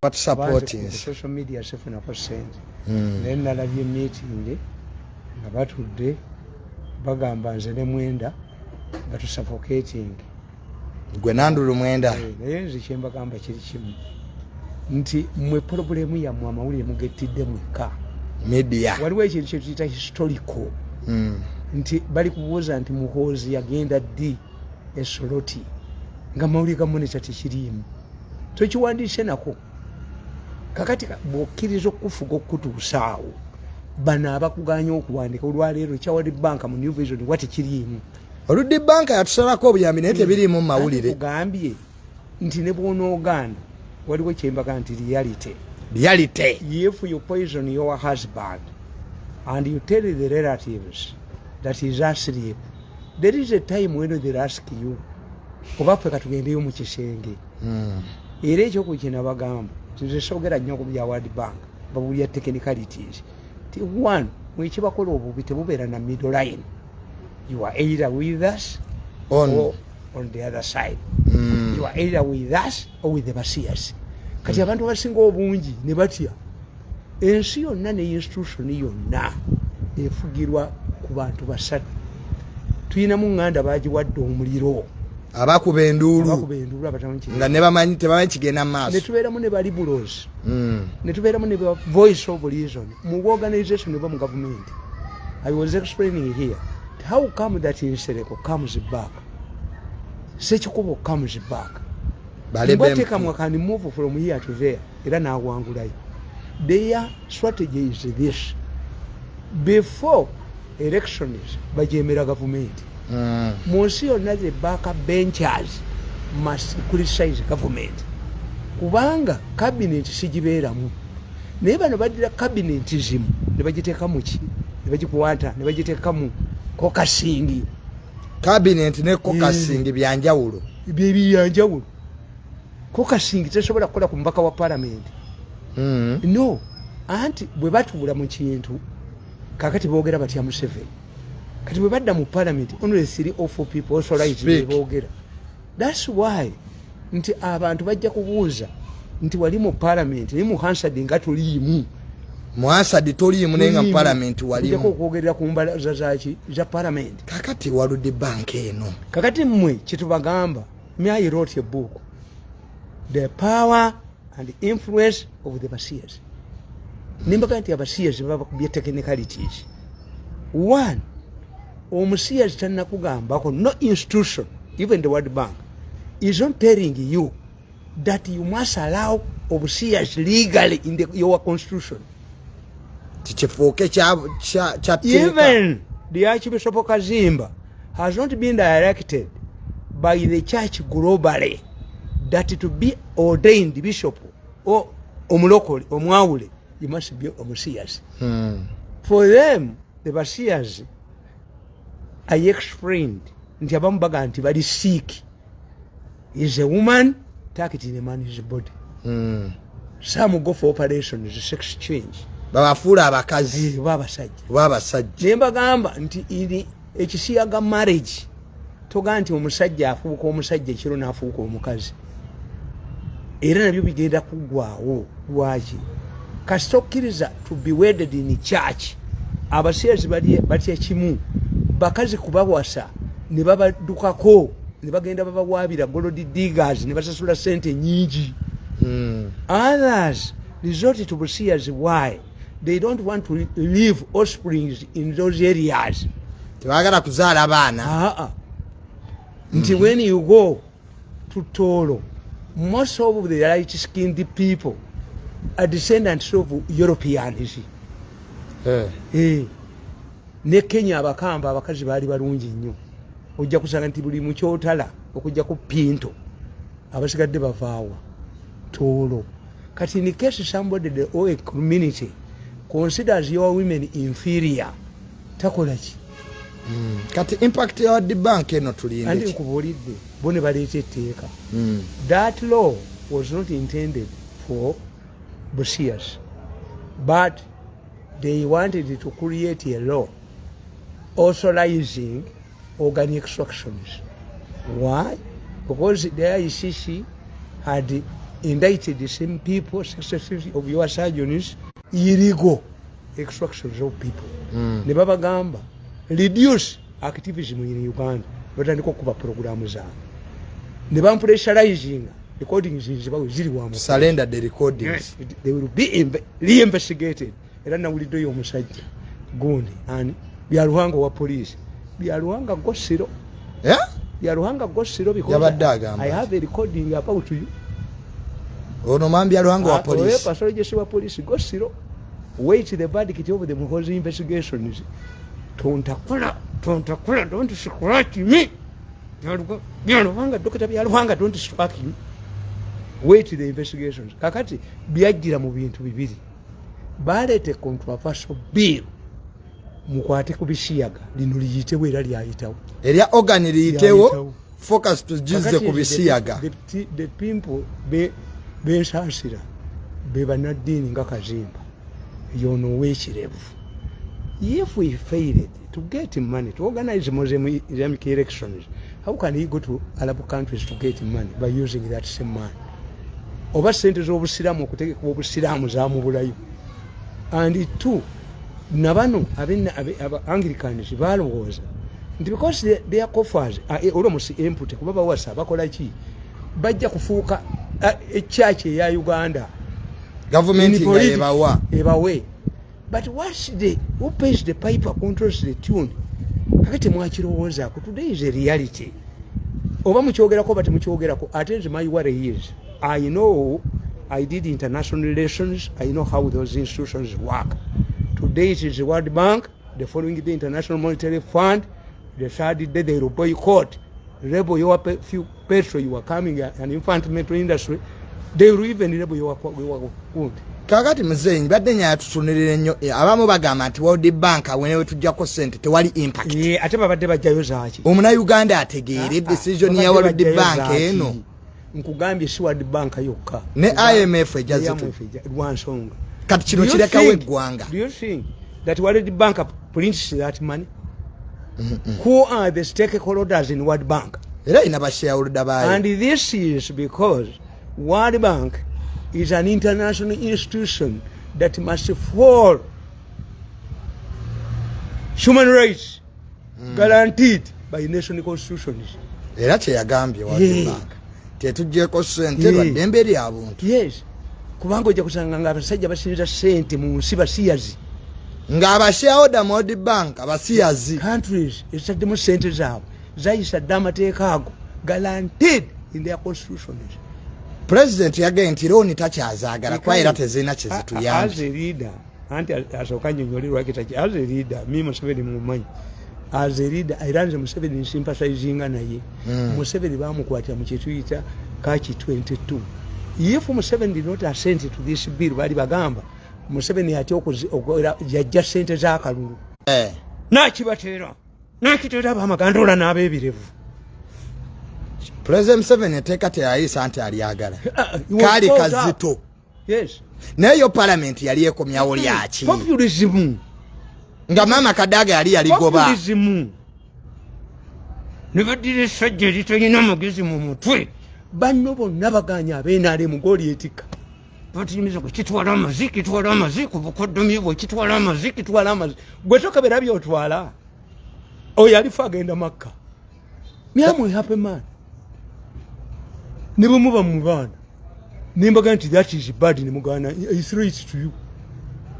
What supporting social media sefuna ko sente then nalabye meeting nga batudde bagamba nze ne Mwenda batusuffocating gwe Nandulu Mwenda naye nze kye mbagamba kiri kimu nti mwe problemu yammwe amawulire mugettidde mwekka media waliwo ekintu kye tuyita historical nti bali kubuuza nti Muhoozi yagenda ddi esoloti nga mawulire ga monita tekiriimu tokiwandiise nako kakati bw'okkiriza okufuga okutuusaawo bano abakuganya okuwandika olwaleero kyawadi banka mu New Vision wa tekiriimu oluddi banka yatusalako obuyambi naye tebiriimu mu mawulire kugambye nti ne bw'onooganda waliwo kyembaga nti reality if you poison your husband and you tell the relatives that he's asleep there is a time when they'll ask you oba ffe katugendeyo mu kisenge era ekyokukina bagamba tuzesogera nnyo ku bya World Bank babulya technicalities ti one mwekibakola obubi tebubeera na middle line you are either with us or on the other side you are either with us or with the Basiyas kati abantu abasinga obungi ne batya ensi yonna ne institution yonna efugirwa ku bantu basatu tuyina mu nganda bagiwadde omuliro abakuba enduulu nga ne bamanyi tebamanyi kigenda mu maaso ne tubeeramu ne balibulos ne tubeeramu ne voice of reason mu organization oba mu government. I was explaining here how come that Nsereko comes back, Sechikubo comes back, Batekamwa can move from here to there era n'awangulayo. Their strategy is this: before elections bajemera government munsi yonna the backup benchers must criticize government kubanga cabinet sigibeeramu naye bano baddira cabinet zimu ne bagiteeka mu ki ne bagikwata ne bagiteeka mu kokasingi cabinet ne kokasingi byanjawulo byanjawulo kokasingi tesobola kukola ku mubaka wa parliament no anti bwe batuula mu kintu kakati boogera batya Museveni kati bwe badda mu parliament only 3 or 4 people also right boogera. That's why nti abantu bajja kubuuza nti wali mu parliament ni mu Hansard nga tuliimu mu Hansard tuliimu nenga mu parliament walimu njako kwogerera ku mbalaza zaki za parliament kakati waludde bank eno kakati mmwe kitubagamba I wrote a book, The Power and Influence of the Basiyas. Nimbaga nti abasiyas baba kubya technicalities. One, omusiyas tanna kugambako no institution, even the World Bank, is not telling you that you must allow obusiyas legally in your constitution. Even the Archbishop of Kazimba has not been directed by the church globally that to be ordained bishop or omulokole omwawule you must be a Messias. For them, the Messias, I explained, nti abamu baga nti bali sick. Is a woman, take it in a man's body. Some go for operations, sex change. Babafula abakazi. Babasajja. Nembagamba nti iri ekisiyaga marriage. Toga nti omusajja afuuka omusajja ekiro n'afuuka omukazi. Era nabyo bigenda kuggwaawo lwaki? Kasitokkiriza to be wedded in church. Abasiyas batya kimu bakazi kubawasa ne babadukako ne bagenda babawaabira gold diggers ne basasula sente nyingi. Others resort to Basiyas. Why? They don't want to live offsprings in those areas. Tebagala kuzaala abaana. Nti when you go to Toro, most of the light-skinned people are descendants of Europeans. Ne Kenya abakamba abakazi baali balungi nnyo. Ojja kusanga nti buli mu kyotala okujja ku Pinto abasigadde bavaawa Toro. Kati in case somebody or a community considers your women inferior, takola ki? Kati impact ya the bank eno tulinde. Andi nkubulidde bone baleeta etteeka. That law was not intended for Basiyas, but they wanted to create a law authorizing organic extractions. Why? Because the ICC had indicted the same people, 66 of your surgeons, illegal extractions of people. Ne baba gamba reduce activism in Uganda, batandika okuba programu zaabwe. Ne bampressurizing recordings ziri wamu. Surrender the recordings. Yes, they will be reinvestigated. Era nawulidde oyo omusajja gundi ani byaluhanga wa police byaluhanga Gosiro. Yeah? Byaluhanga Gosiro because I have a recording about you. Ono mambi byaluhanga wa police. Pastor Jesse wa police Gosiro. Wait the verdict of the Muhozi investigations. Tontakula, don't scratch me. Byaluhanga Dr. Byaluhanga, don't strike you. Wait the investigations. Kakati byajjira mu bintu bibiri. Balete controversial bill mukwate ku Bisiyaga lino liyitewo era lyayitawo. Erya organ liyitewo focus to jize ku Bisiyaga. The people bensasira be banadini nga Kazimba. Yono wechirevu. If we failed to get money to organize Islamic elections, how can he go to Arab countries to get money by using that same money? Oba sente z'obusiramu okutegeka obusiramu zaamubulayo. And two, nabano Anglicans balowooza nti because their coffers are almost empty kuba bawasa bakola ki bajja kufuuka church ya Uganda government ebawe. But what's who pays the piper controls the tune? Kakati mwakirowooza ko today is a reality. Oba mukyogerako bati mukyogerako ate my worry is I know I did international relations. I know how those institutions work. Today it is the World Bank. The following the International Monetary Fund. The third day they will boycott. Rebel your few petrol you are coming an infant metal industry. They will even rebel your food. Kakati muzenyi badde nya tutunirire nnyo abamu bagamba nti World Bank wenewe tujjako sente tewali impact. Ate babadde bajjayo zaaki. Omuna Uganda ategeere decision ya World Bank eno. Nkugambye si World Bank yokka ne IMF ejazitu lwansonga kati kino kirekawo eggwanga. Do you think that World Bank prints that money? Who are the stakeholders in World Bank? Era ina bashareholder bayo. And this is because World Bank is an international institution that must follow human rights guaranteed by national constitutions. Era kye yagambye World Bank tetujjeko sente lwaddembe lyabuntu. Yes, kubanga ojja kusanga ng'abasajja basinza sente mu nsi basiyazi ng'abashareholder mu World Bank abasiyazi countries ezitaddemu sente zaabwe zayisa amateeka ago guaranteed in their constitutions. President yagambye nti looni takyazaagala kuba era tezirina kye zituyamba. As a leader, anti asooka nnyonnyolerwa kitaki as a leader me Museveni mumanyi. As a leader, Iran's Museveni sympathizing naye. Museveni bamukwatira mu kyetuyita Kachi 22. If Museveni did not assent to this bill, bali bagamba Museveni ati okwera yajja sente z'akalulu. Nakibateera. Nakiteera bamagandola n'abeebirevu. President Museveni eteeka teyayisa nti alyagala. Kaali kazito. Yes. Naye yo parliament yali ekomyawo lyaki. Populism. Nga mama Kadaga yali yaligoba. Populism. Nebadire sajja litayina amagezi mu mutwe. Banno bonna baganya abenaale mu goli etika. Batimiza ko kitwala amaziki ku bukoddomi bwo kitwala amaziki. Gwe tokabera byotwala. Oyo alifa agenda Makka. Myamwe happy man. Nibo muba mu baana. Nimbaga nti that is bad ni mugana. I throw it to you.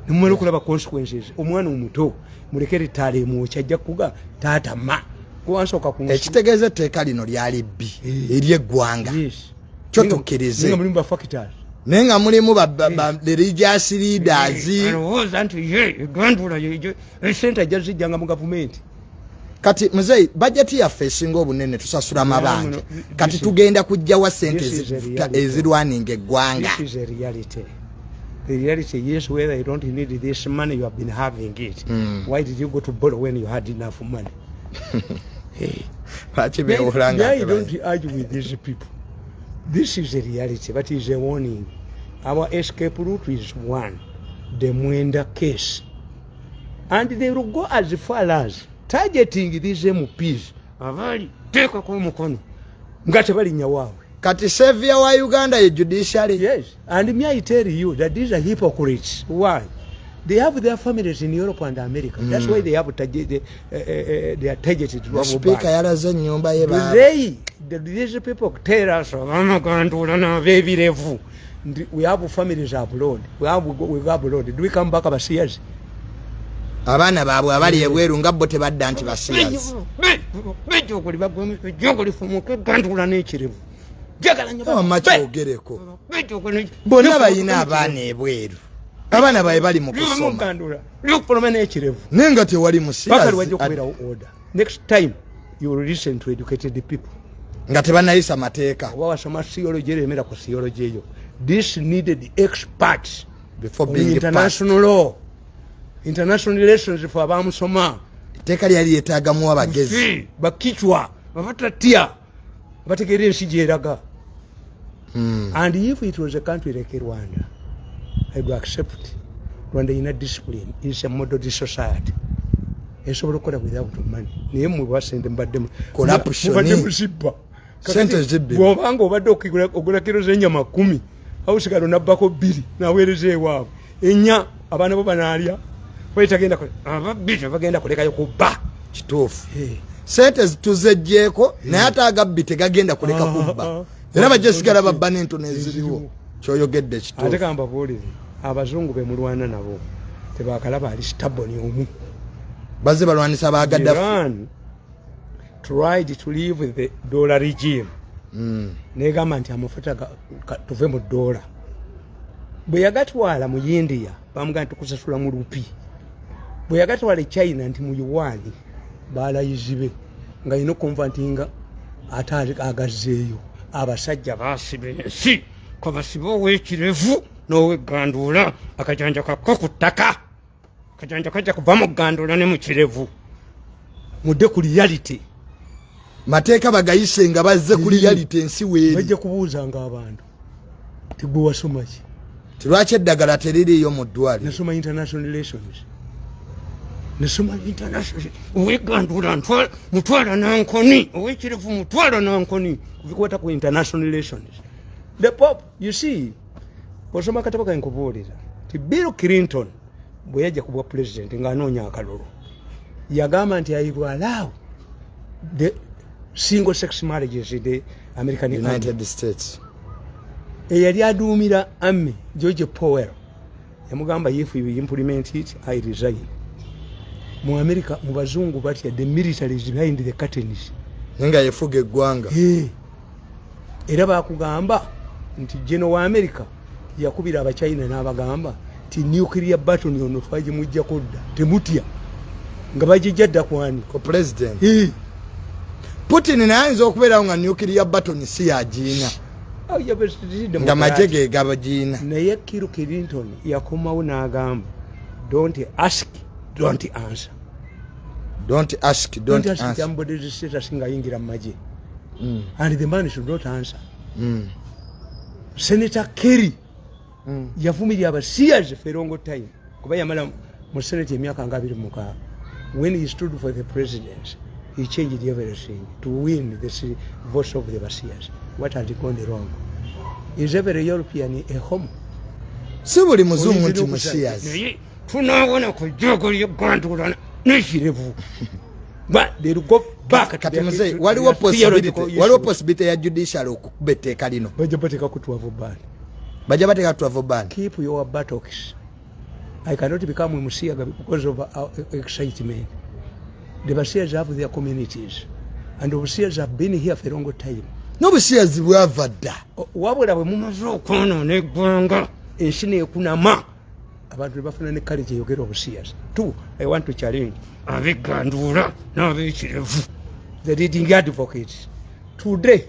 Nimumala okulaba consequences. Omwana omuto mulekere tale mu kyajja kuga tata ma. Kuwansooka ku ekitegeeza etteeka lino lyali bbi ery'eggwanga. Kyo tukirize. Ninga mulimu bafakitali. Nenga mulimu religious leaders. Alowooza nti ye egandula yejo esente jazijjanga mu gavumenti. Kati muzeyi bajeti yaffe esinga obunene tusasula mabanja. Kati tugenda kujjawa sente ezirwaninga eggwanga. This is a reality. The reality is whether you don't need this money, you have been having it. Why did you go to borrow when you had enough money? Hey. I don't argue with these people. This is a reality, but it's a warning. Our escape route is one, the Mwenda case. And they will go as far as targeting these MPs abali teka ko mukono ngate bali nyawawe kati savior wa Uganda ye judiciary. Yes, and me I tell you that these are hypocrites. Why? They have their families in Europe and America. That's why they have they are targeted to speaker yalaze nyumba ye ba. These people tell us we have families abroad. We go abroad. Do we come back abasiyazi? Abana baabwe abali ebweru nga bo tebadda nti basiyazi. Bejo kuli bagwe bejo lifumuke gandula n'ekirevu. Jagala nyo ba machogereko. Bonna bayina abaana ebweru. Abana bae bali mu kusoma. Lupolome n'ekirevu. Nenga tewali musiyazi. Bakali wajja kubera order. Next time you will listen to educated people. Nga tebanayisa mateeka. Wa wasoma theology eremera ku theology eyo. This needed experts before being international law. International relations for abamusoma. Teka lyali yetaagamu abagezi. Bakichwa, Tatya, bategere ensi gyeraga. And if it was a country like Rwanda, I would accept Rwanda in a discipline is a model society. Esobola okukola without money. Naye mwe basente mbadde corruption. Mbadde musibba. Sente zibbe. Bw'obanga obadde okugula kiro z'ennyama 10, awusigalo nabbako 2 naweereza ewaabwe. Ennya abaana bo banaalya. Wetagenda ko ababbi bagenda kulekayo kubba. Kituufu. Sente tuzejjeeko naye ate agabbi tegagenda kuleka kubba. Era bajesigala babba n'entono eziriwo. Kyoyogedde kituufu. Ate kamba buulire abazungu be mulwana nabo tebakalaba ali stubborn omu. Baze balwanisa ba Gaddafi. Iran tried to live with the dollar regime. Negamba nti amafuta tuve mu dollar. Bwe yagatwala mu India bamugamba tukusasula mu rupi. Bwe yagatwala China nti mu yuan balayizibe nga ino konvantinga atali agazeeyo abasajja basibe ensi ko basibo wekirevu nowe gandula akajanja kako ku ttaka akajanja kajja kuva mu gandula ne mu kirevu mudde ku reality mateeka bagayise nga bazze ku reality ensi weeri bajja kubuuzanga abantu tibwe wasoma ki lwaki eddagala teririiyo mu ddwaliro. Nasoma international relations. Nasoma international. Owegandula mutwala nankoni. Owekirevu mutwala nankoni. Kubikwata ku international relations. The Pope, you see, bw'osoma katabo ka nkubuulira ti Bill Clinton bwe yajja kubwa president ng'anoonya akalulu yagamba nti I will allow the single sex marriages in the American United States. Eyali aduumira Army George Powell yamugamba if we implement it I resign. Mu America mu bazungu batya the military is behind the curtains. Nenga yefuga eggwanga. Era bakugamba nti General wa America yakubira aba China n'abagamba ti nuclear battle ono twagimujja kodda temutya nga bagijjadda kwani ko president. Putin naanza okubeera nga nuclear battle si yajiina. Nga majege gabajina. Naye Clinton yakomawo n'agamba don't ask, don't answer. Don't ask, don't answer. Somebody status nga yingira maje. And the man should not answer. Senator Kerry yavumirira abasiyazi for a long time. Kuba yamala mu Senate emyaka nga 26. When he stood for the presidency, he changed everything to win the votes of the Basiyaga. What had gone wrong? Is every European a home? Si buli muzungu nti musiyazi. Tunaona ku jogo y'Uganda n'ekirevu. But they go back. Kati muzei waliwo possibility ya judicial okukuba etteeka lino. Bajja bateka ku 12 ban. Bajja bateka 12 ban. Keep your buttocks. I cannot become a Bisiyaga because of excitement. The Basiyagas have their communities. And the Basiyagas have been here for a long time. No Basiyazi bwava dda. Wabula bwe mumaze okwonoona eggwanga ensi neekunama abantu bafuna ne college eyogera Basiyaga. Two, I want to challenge ab'Egganduula n'ab'Ekirevu, the leading advocates. Today,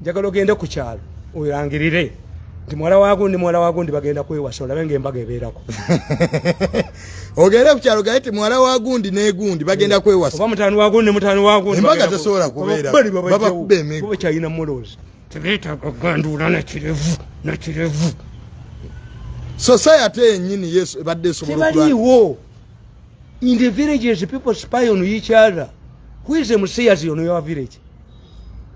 njagala ogende ku kyalo oyangirire nti mwala waagundi bagenda kwewasa olabe ng'embaga ebeerako. Ogende ku kyalo gaye ti mwala waagundi n'egundi bagenda kwewasa. Oba mutaani waagundi. Embaga tesobola kubeera. Babakuba emiggo. Kuba kyalina mulozi. Tebeetaaga Gganduula na Kirevu. Society yennyini Yesu ebadde esobola tebaliiwo. In the villages, people spy on each other. Who is the Messiah on your village?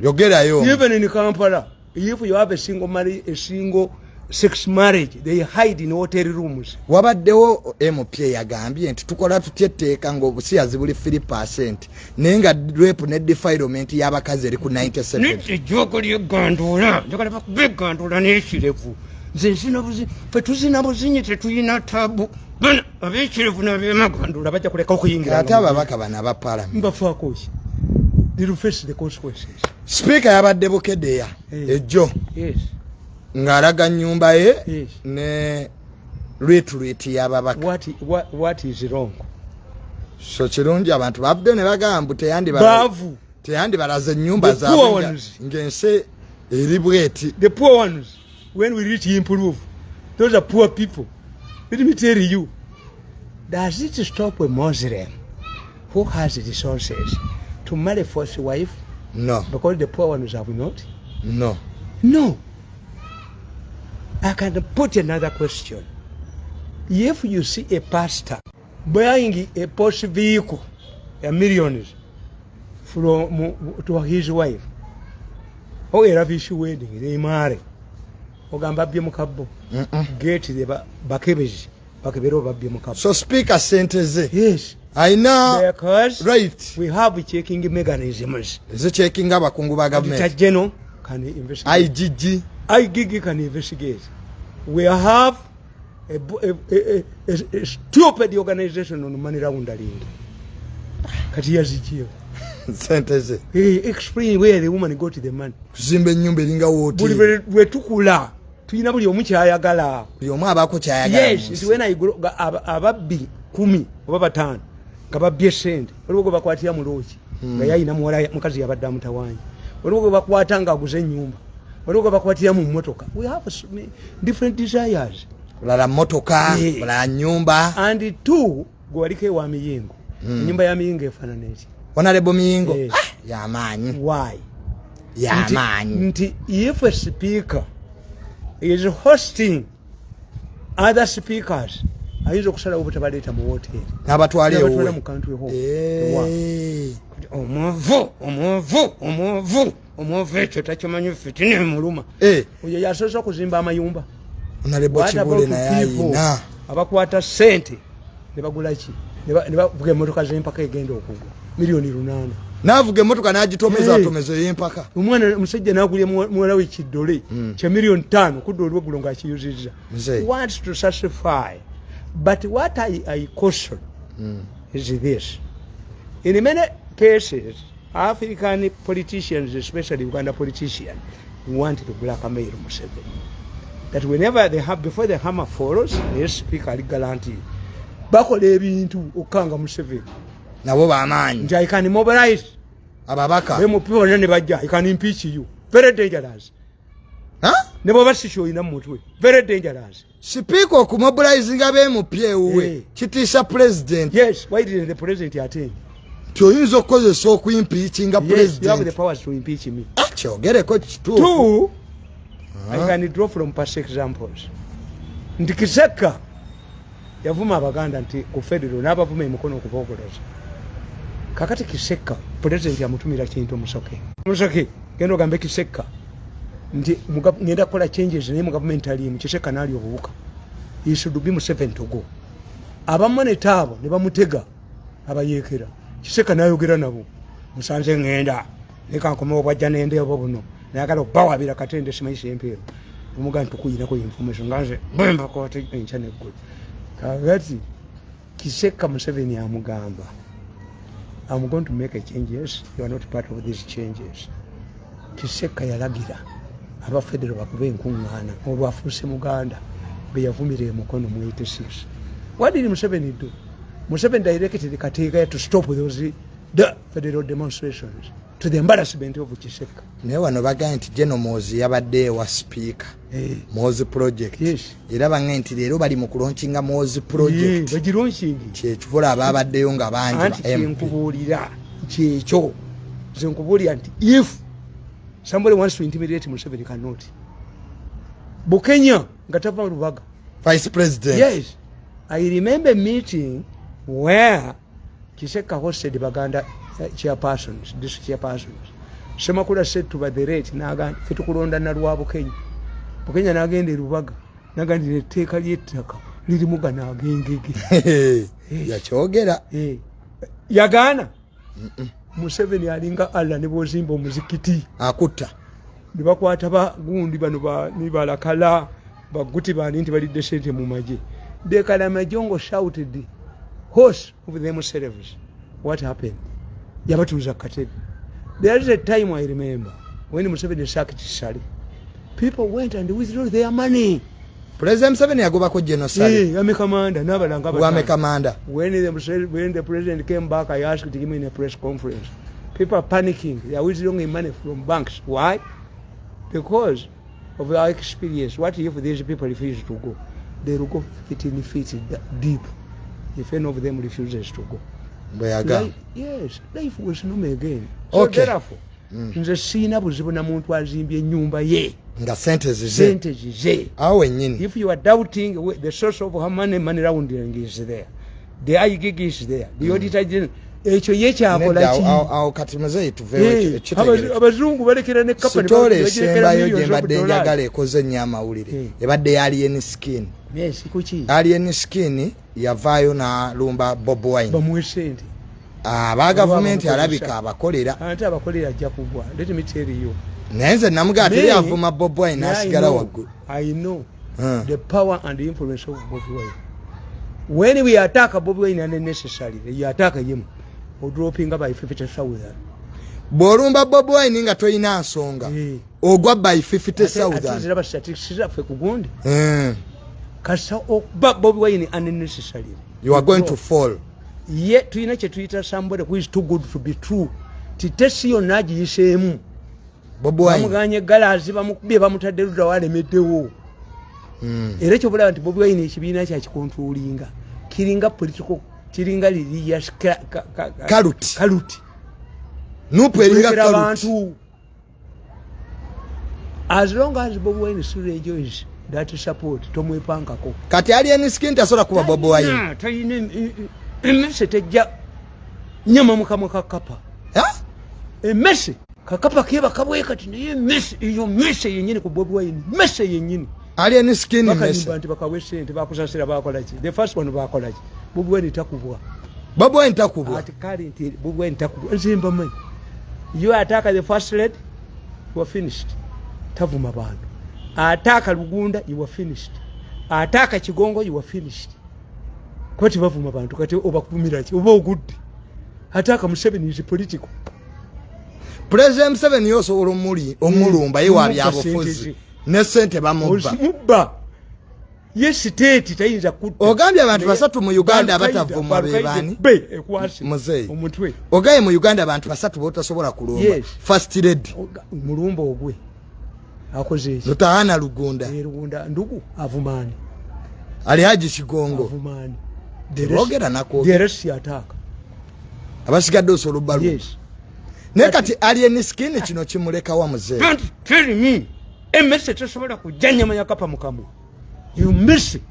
Even in Kampala, if you have a single sex marriage, they hide in hotel rooms. Wabaddewo MP yagambye nti tukola tutyeteeka ng'obusiyazi buli 3% naye nga rape ne defilement y'abakazi eri ku 97. N'ekijjoko ly'eggandula njagala bakube eggandula n'ekirevu nze ffe tuzina buzinyi tetuyina tabu bano ab'ekirevu n'ab'emagandula bajja kuleka okuyingira ate ababaka bano aba parliament mbafaako ki they will face the consequences. Speaker yabadde Bukedeya ejjo ng'alaga nnyumba ye ne retreat y'ababaka. What is wrong? So kirungi abantu babudde ne bagamba teyandibalaze ennyumba zaabwe ng'ensi eri bweti. The poor ones, when we reach improve, those are poor people. Let me tell you, does it stop a Muslim who has resources to marry first wife? No. Because the poor ones have not? No. No. I can put another question. If you see a pastor buying a Porsche vehicle, a millions, to his wife, or a lavish wedding, they marry, or Gambabia Mukabo, get the Bakebero Babia Mukabo. So Speaker sentence. Yes. I know. Because right. We have checking mechanisms. Is it checking up a Kunguba government? General can investigate. IGG can investigate. We have a stupid organization on money laundering. Katiyazichio. Sentence. Explain where the woman got the money. Zimbe nyumba linga wote. We tukula. Tuyina buli omu kyayagala. Buli omu abako kyayagala. Yes, it's when I go ababbi 10 oba 5 nga babbye sente. Waliwo gwe bakwatira mu looki. Nga yayina muwala mukazi yabadde amutawaanya. Waliwo gwe bakwata nga aguze ennyumba. Waliwo gwe bakwatira mu mmotoka. We have different desires. Ulala mmotoka, ulala nyumba. And 2 gwe waliko ewa Miyingo. Ennyumba ya Miyingo efaanana eki. Honorable Miyingo. Y'amaanyi. Why? Y'amaanyi. Nti if a speaker is hosting other speakers, ayinza okusalawo butabaleeta mu hoteri n'abatwala ewe mu country hall. Omwovu ekyo takimanyi ffe muluma. Oyo yasoose okuzimba amayumba. Honorable Kibule naye ayina. Abakwata ssente ne bagula ki? Ne bavuga emmotoka z'empaka egenda okugwa $8,000,000. N'avuga emmotoka n'agitomeza y'empaka. Omwana omusajja n'agulya muwala we kiddole kya $5,000,000 kudda olweggulo ng'akiyuzizza. Wants to satisfy. But what I caution is this. In many cases, African politicians, especially Uganda politicians, want to blackmail Museveni. That whenever they have, before the hammer falls, they speak a guarantee. Bakola ebintu okanga Museveni. Nabo b'amaanyi. Nti I can mobilize. Ababaka. Them people ne bajja, I can impeach you. Very dangerous. Ne baba sishoyina mu mutwe. Very dangerous. Speaker okumobilizing ab'MP ewe kitiisa president. Yes, why didn't the president attend? Toyinza okukozesa okuimpeachinga president. Yes, you have the powers to impeach me. Kyogereko kituufu. 2, I can draw from past examples. Nti Kiseka yavuma Abaganda nti ku federal n'abavuma emikono okubogoloza. Kakati Kiseka president yamutumira kintu Musoke. Musoke genda ogambe Kiseka nti ngenda kukola changes naye mu government ali mu Kiseka n'ali obuwuka. He should be Museveni to go. Abamoneta abo ne bamutega abayeekera. Kiseka n'ayogera nabo. Musanze ngenda leka nkomewo bwajja n'ende abo buno. Nayagala okubawabira Katende simayisa empeero. Omuganda tukuyinako information nganze bwemba kote enchane good. Kagati Kiseka Museveni amugamba, I'm going to make a changes. You are not part of these changes. Kiseka yalagira aba federal bakube enkuŋŋaana olwafuuse Muganda be yavumira emukono mu 86. What did Museveni do? Museveni directed Kateega to stop those the federal demonstrations to the embarrassment of Kiseka. Naye wano bagamba nti General Mozi yabadde ewa speaker Mozi project. Yes. Era banga nti leero bali mu kulaunchinga Mozi project. Bagilaunching. Kyekivula ababaddeyo nga bangi ba MP. Nkubuulira kyekyo. Nze nkubuulira nti if somebody wants to intimidate Museveni cannot. Bukenya nga tava Lubaga. Vice President. Yes. I remember meeting where Kiseka hosted Baganda chairpersons, district chairpersons. Semakula said to the rate naga fitukulonda na Ruabo Kenya. Kenya nagende Rubaga. Nagandi teka yetaka. Lirimuga na gengege. Yachogera. Yagana. Museveni alinga alla ne bozimba omuzikiti. Akuta. Nibakwata ba gundi bano ba nibala kala baguti bali nti balidde sente mu maje. De kala majongo shouted horse of themselves. What happened? Yabatuza katebe. There is a time I remember when Museveni sacked Sali. People went and withdrew their money. President Museveni agoba ko genocide. Yame commander nabalanga ba. Wame commander. When the president came back, I asked him in a press conference. People are panicking. They are withdrawing money from banks. Why? Because of our experience. What if these people refuse to go? They will go 15 feet deep if any of them refuses to go. Yes, life was no more again. So okay. Therefore, nze sina buzibu na muntu azimbye nyumba ye. Nga sente zize. Awe nyini. If you are doubting the source of her money rounding is there. The IGG is there. The auditor general. Echo yecha akola chi. Awo katimaze ituvewe chitegere. Abazungu balekera ne company. Sitole semba yo jembadde njagala ekoze nyama ulire. Ebadde alien skin. Yes, kuchi. Alien skin yavayo na lumba Bob Wine. Bamwesente. Ba government alabika abakolera. Ate abakolera ajja kugwa. Let me tell you. Nenze namuga ate yavuma Bob Wine asigala waggulu. I know the power and the influence of Bob Wine. When we attack Bob Wine unnecessarily, you attack him. Or dropping by 50,000. Borumba Bob Wine nga toyina nsonga. Ogwa by 50,000. Ziraba statistics afe kugundi. Kasa Bob Wine unnecessarily. You are going to fall. Yet tuyina kye tuyita somebody who is too good to be true. Titesi yonaji yisemu. Bob Wine. Bamuganye galazi bamukubye bamutadde ludda walemettewo. Era kyobula nti Bob Wine ekibiina kya kikontrolinga. Kiringa political kiringa religious kaluti. Nupu eringa kaluti. As long as Bob Wine still enjoys that support, tomwepangako. Kati alien skin tasobola kuba Bob Wine. Tayine emmese tejja nyama mukamwe kakapa. Emmese kakapa keba kabwe kati naye emmese iyo mmese yennyini ku Bob Wine. Mmese yennyini. Alien skin mmese. Bakati bakawese nti bakusasira bakola ki. The first one bakola ki. Bob Wine takubwa. Bob Wine takubwa. Ati kali nti Bob Wine takubwa. Nzimba manyi. You attack the first lady, you are finished. Tavuma bantu. Attack Lugunda, you are finished. Attack Kigongo, you are finished. Kwati bavuma bantu kati obakuvumira ki oba ogudde. Attack Museveni is political. President Museveni yoso omulumba ye wabyabufuzi. Ne sente bamubba. Yes state tayinza kutta. Ogambye abantu basatu mu Uganda abatavuma bebani. Ekwasi. Muzeyi. Omutwe. Ogaye mu Uganda abantu basatu botasobola kulumba. Yes. First lady. Mulumba ogwe. Akozeeki. Lutaana Lugunda. Lugunda ndugu avumani. Ali Haji Kigongo. Avumani. Ogera nako. The rest attack. Abasigadde osolubalu. Yes. Nekati alien skin kino kimuleka wa muzeyi. Don't tell me. Emese tesobola kujanya manyakapa mukamu. You miss it.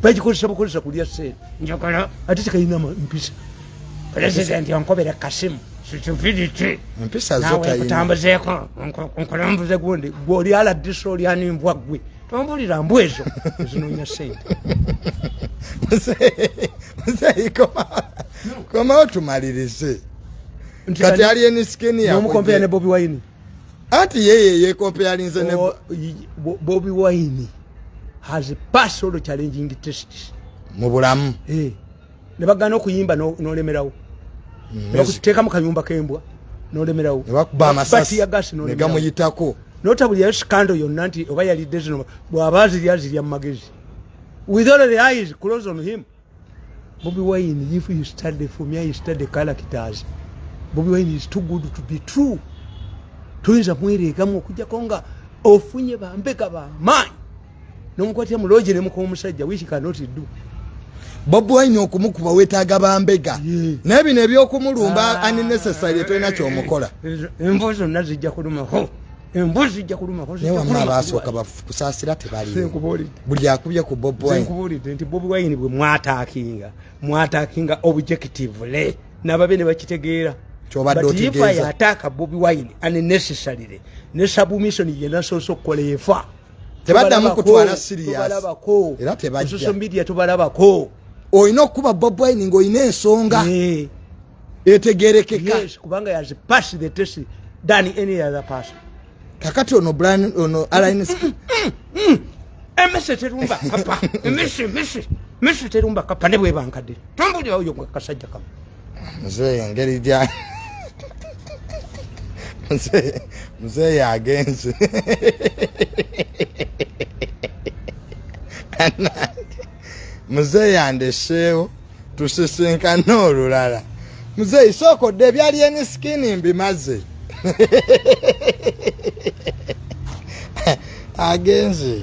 Bajikozesa bukozesa kulya sente. Njagala ati kayina mpisa. President yankobera Kasimu. Stupidity. Mpisa zote ayina. Kutambazeko. Nkolambuze gundi. Goli ala disoli ani mbwagwe. Tambulira mbwezo. Zinonya sente. Muzeyi koma otumalirize. Kati alien skin ya. Nomukompea ne Bobi Wine. Ati ye comparinze ne Bobi Wine has a personal challenging test. Mubulamu. Ne bagana okuyimba n'olemerawo. Bakuteka mu kanyumba kembwa n'olemerawo. Ne bakuba amasasi ne gamuyitako. Notably ya scandal yonna nti oba yali desino bw'abazi yazirya mu magezi. With all the eyes closed on him. Bobi Wine, if you study for me, you study characters. Bobi Wine is too good to be true. Tuyinza mweregamu okujja konga ofunye bambeka ba manyi. Nomukwatya muloje ne muko omusajja which cannot do. Bobi Wine okumukuba wetaaga bambega. Nebino ebyokumulumba unnecessary toyina kyomukola. Envozo nazijja kuluma ho. embuzi jja kuluma basooka kusaasira tebali buli akubye ku Bob Wine nkubulidde nti Bob Wine bwe mwataakinga objectively n'ababe ne bakitegeera kyobadde otegeeza ifa yataaka Bob Wine unnecessarily ne submission yena soso kolefa tebaddamu kutwala serious era tebajja social media tubalabako oyina okuba Bob Wine ng'olina ensonga etegerekeka kubanga yazi pass the test than any other person kakati ono Brian ono alliance emese terumba kapa emese terumba kapa ne bwebankadde tombuli oyo kasajja kama mzee ngeri dya mzee yagenze mzee yandeshewo tusisinkana olulala mzee isoko de byali eni skini mbimaze agenze